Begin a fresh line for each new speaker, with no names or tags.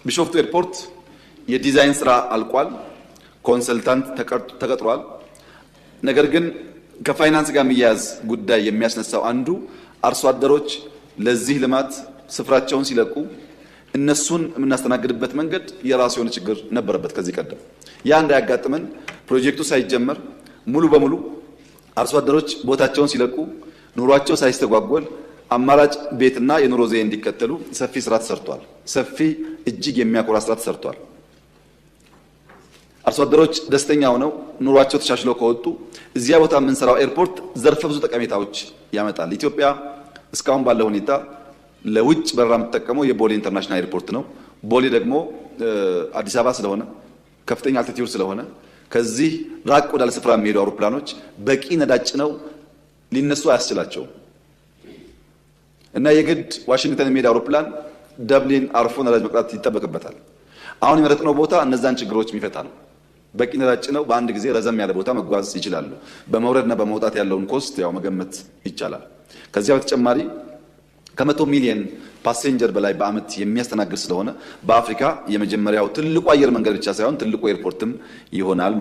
ቢሾፍቱ ኤርፖርት የዲዛይን ስራ አልቋል። ኮንሰልታንት ተቀጥሯል። ነገር ግን ከፋይናንስ ጋር የሚያያዝ ጉዳይ የሚያስነሳው አንዱ አርሶ አደሮች ለዚህ ልማት ስፍራቸውን ሲለቁ እነሱን የምናስተናግድበት መንገድ የራሱ የሆነ ችግር ነበረበት ከዚህ ቀደም። ያ እንዳያጋጥመን ፕሮጀክቱ ሳይጀመር ሙሉ በሙሉ አርሶ አደሮች ቦታቸውን ሲለቁ ኑሯቸው ሳይስተጓጎል አማራጭ ቤትና የኑሮ ዘዬ እንዲከተሉ ሰፊ ስራ ተሰርቷል። ሰፊ እጅግ የሚያኮራ ስራ ተሰርቷል። አርሶ አደሮች ደስተኛ ሆነው ኑሯቸው ተሻሽሎ ከወጡ እዚያ ቦታ የምንሰራው ኤርፖርት ዘርፈ ብዙ ጠቀሜታዎች ያመጣል። ኢትዮጵያ እስካሁን ባለው ሁኔታ ለውጭ በረራ የምትጠቀመው የቦሌ ኢንተርናሽናል ኤርፖርት ነው። ቦሌ ደግሞ አዲስ አበባ ስለሆነ ከፍተኛ አልቲቲዩድ ስለሆነ ከዚህ ራቅ ወዳለ ስፍራ የሚሄዱ አውሮፕላኖች በቂ ነዳጅ ነው ሊነሱ አያስችላቸውም እና የግድ ዋሽንግተን የሚሄድ አውሮፕላን ደብሊን አርፎ ነዳጅ መቅዳት ይጠበቅበታል። አሁን የመረጥነው ቦታ እነዛን ችግሮች የሚፈታ ነው። በቂ ነዳጅ ነው። በአንድ ጊዜ ረዘም ያለ ቦታ መጓዝ ይችላሉ። በመውረድና በመውጣት ያለውን ኮስት ያው መገመት ይቻላል። ከዚያ በተጨማሪ ከ100 ሚሊዮን ፓሴንጀር በላይ በአመት የሚያስተናግድ ስለሆነ በአፍሪካ የመጀመሪያው ትልቁ አየር መንገድ ብቻ ሳይሆን ትልቁ ኤርፖርትም ይሆናል።